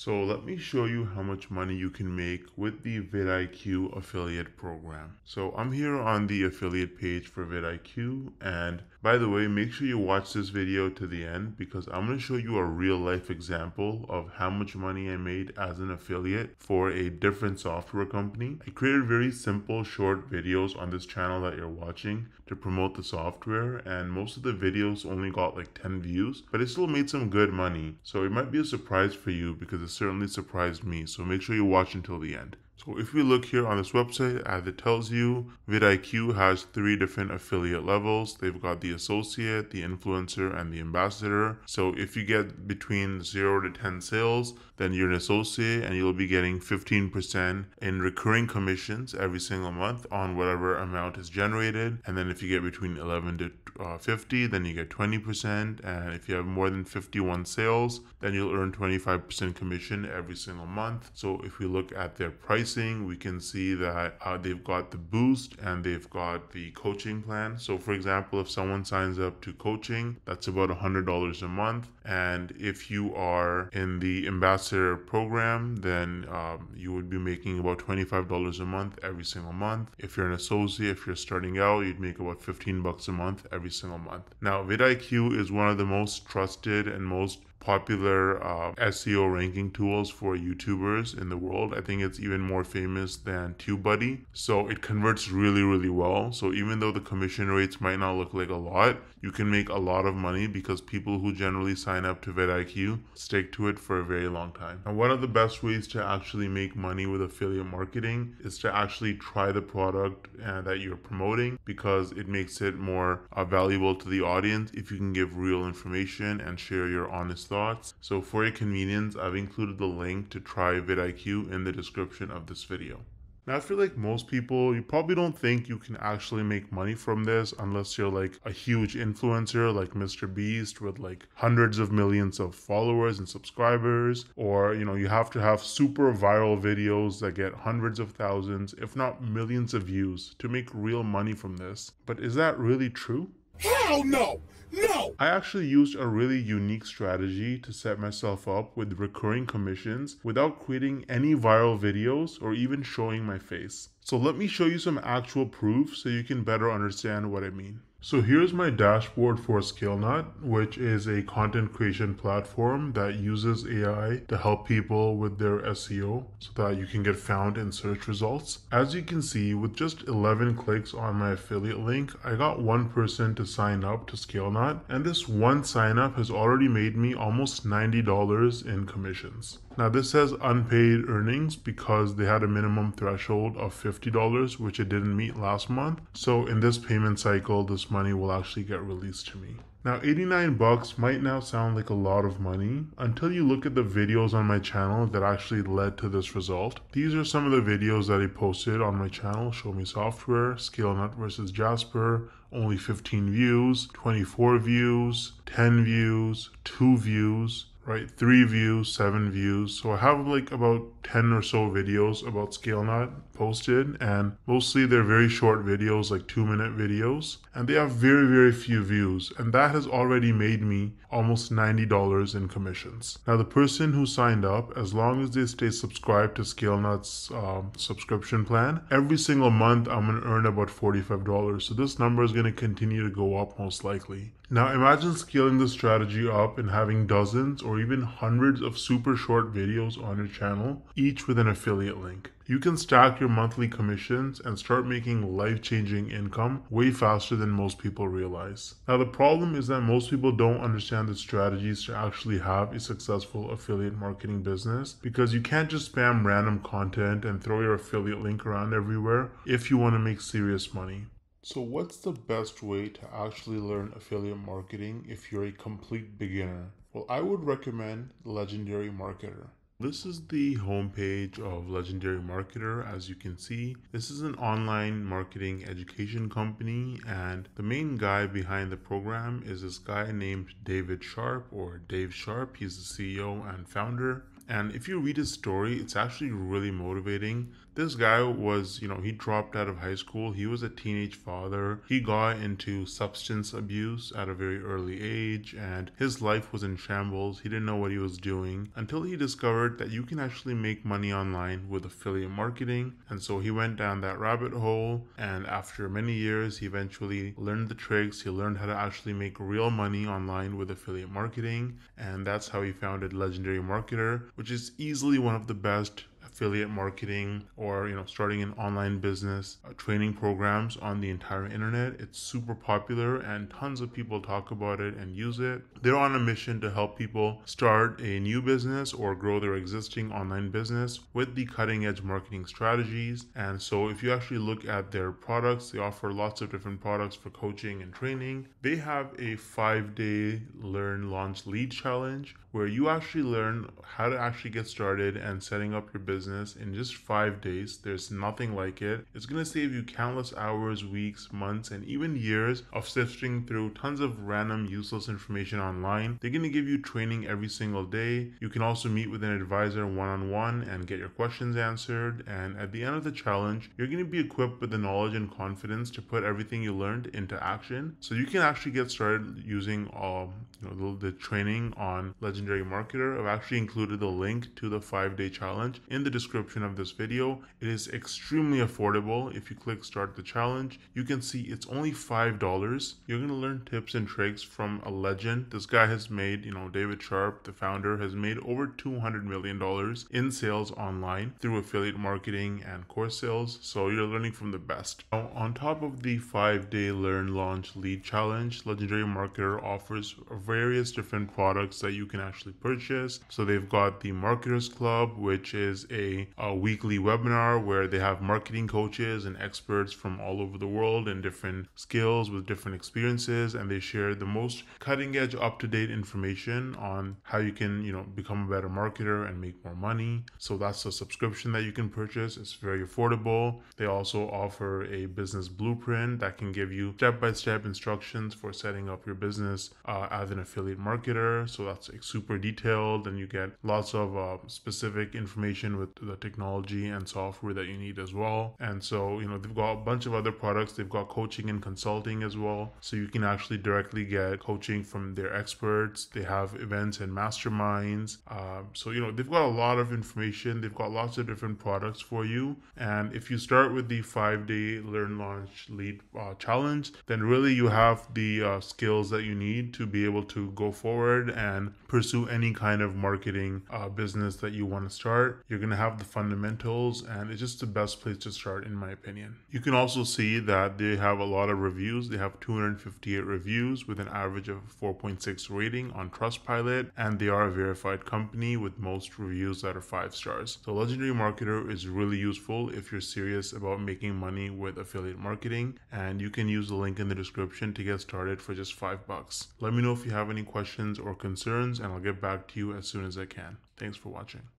So let me show you how much money you can make with the vidIQ affiliate program. So I'm here on the affiliate page for vidIQ, and by the way, make sure you watch this video to the end because I'm going to show you a real life example of how much money I made as an affiliate for a different software company. I created very simple short videos on this channel that you're watching to promote the software, and most of the videos only got like 10 views, but it still made some good money. So it might be a surprise for you because it certainly surprised me. So make sure you watch until the end. So if we look here on this website, as it tells you, vidIQ has 3 different affiliate levels. They've got the associate, the influencer, and the ambassador. So if you get between 0 to 10 sales, then you're an associate and you'll be getting 15% in recurring commissions every single month on whatever amount is generated. And then if you get between 11 to 50, then you get 20%. And if you have more than 51 sales, then you'll earn 25% commission every single month. So if we look at their pricing, we can see that they've got the boost and they've got the coaching plan. So for example, if someone signs up to coaching, that's about $100 a month. And if you are in the ambassador program, then you would be making about $25 a month every single month. If you're an associate, if you're starting out, you'd make about $15 a month every single month. Now, vidIQ is one of the most trusted and most popular SEO ranking tools for YouTubers in the world. I think it's even more famous than TubeBuddy. So it converts really well. So even though the commission rates might not look like a lot, you can make a lot of money because people who generally sign up to vidIQ stick to it for a very long time. And one of the best ways to actually make money with affiliate marketing is to actually try the product that you're promoting, because it makes it more valuable to the audience if you can give real information and share your honest thoughts. So for your convenience, I've included the link to try vidIQ in the description of this video. Now, I feel like most people, you probably don't think you can actually make money from this unless you're like a huge influencer like Mr. Beast with like hundreds of millions of followers and subscribers, or you have to have super viral videos that get hundreds of thousands, if not millions of views to make real money from this. But is that really true? Hell no! No! I actually used a really unique strategy to set myself up with recurring commissions without creating any viral videos or even showing my face. So let me show you some actual proof so you can better understand what I mean. So here's my dashboard for ScaleNut, which is a content creation platform that uses AI to help people with their SEO so that you can get found in search results. As you can see, with just 11 clicks on my affiliate link, I got one person to sign up to ScaleNut, and this one sign up has already made me almost $90 in commissions. Now this says unpaid earnings because they had a minimum threshold of $50, which it didn't meet last month. So in this payment cycle, this money will actually get released to me. Now 89 bucks might now sound like a lot of money until you look at the videos on my channel that actually led to this result. These are some of the videos that I posted on my channel: Show Me Software, ScaleNut versus Jasper, only 15 views, 24 views, 10 views, 2 views, right? 3 views, 7 views. So I have like about 10 or so videos about ScaleNut posted, and mostly they're very short videos, like 2-minute videos, and they have very few views, and that has already made me almost $90 in commissions. Now the person who signed up, as long as they stay subscribed to ScaleNut's subscription plan, every single month I'm going to earn about $45. So this number is going to continue to go up most likely. Now imagine scaling this strategy up and having dozens or even hundreds of super short videos on your channel, each with an affiliate link. You can stack your monthly commissions and start making life-changing income way faster than most people realize. Now the problem is that most people don't understand the strategies to actually have a successful affiliate marketing business, because you can't just spam random content and throw your affiliate link around everywhere if you want to make serious money. So what's the best way to actually learn affiliate marketing if you're a complete beginner? Well, I would recommend Legendary Marketer. This is the homepage of Legendary Marketer. As you can see, this is an online marketing education company, and the main guy behind the program is this guy named David Sharp, or Dave Sharp. He's the CEO and founder. And if you read his story, it's actually really motivating. This guy was, he dropped out of high school. He was a teenage father. He got into substance abuse at a very early age, and his life was in shambles. He didn't know what he was doing until he discovered that you can actually make money online with affiliate marketing. And so he went down that rabbit hole, and after many years, he eventually learned the tricks. He learned how to actually make real money online with affiliate marketing, and that's how he founded Legendary Marketer, which is easily one of the best affiliate marketing or starting an online business training programs on the entire internet. It's super popular and tons of people talk about it and use it. They're on a mission to help people start a new business or grow their existing online business with the cutting edge marketing strategies. And so if you actually look at their products, they offer lots of different products for coaching and training. They have a 5-day learn, launch, lead challenge where you actually learn how to actually get started and setting up your business in just 5 days. There's nothing like it. It's going to save you countless hours, weeks, months, and even years of sifting through tons of random useless information online. They're going to give you training every single day. You can also meet with an advisor one-on-one and get your questions answered. And at the end of the challenge, you're going to be equipped with the knowledge and confidence to put everything you learned into action. So you can actually get started using the training on Legendary Marketer. I've actually included the link to the 5-day challenge in the description of this video. It is extremely affordable. If you click start the challenge, you can see it's only $5. You're going to learn tips and tricks from a legend. This guy has made, David Sharp, the founder, has made over $200 million in sales online through affiliate marketing and course sales. So you're learning from the best. Now, on top of the 5-day learn, launch, lead challenge, Legendary Marketer offers various different products that you can actually purchase. So they've got the Marketers Club, which is a weekly webinar where they have marketing coaches and experts from all over the world and different skills with different experiences, and they share the most cutting edge, up-to-date information on how you can become a better marketer and make more money. So that's a subscription that you can purchase. It's very affordable. They also offer a business blueprint that can give you step-by-step instructions for setting up your business as an affiliate marketer. So that's super detailed, and you get lots of specific information with the technology and software that you need as well. And so they've got a bunch of other products. They've got coaching and consulting as well, so you can actually directly get coaching from their experts. They have events and masterminds. So they've got a lot of information. They've got lots of different products for you. And if you start with the 5-day learn, launch, lead challenge, then really you have the skills that you need to be able to go forward and pursue any kind of marketing business that you want to start. You're going to have the fundamentals, and it's just the best place to start, in my opinion. You can also see that they have a lot of reviews. They have 258 reviews with an average of 4.6 rating on Trustpilot, and they are a verified company with most reviews that are 5 stars. So Legendary Marketer is really useful if you're serious about making money with affiliate marketing, and you can use the link in the description to get started for just $5. Let me know if you have any questions or concerns, and I'll get back to you as soon as I can. Thanks for watching.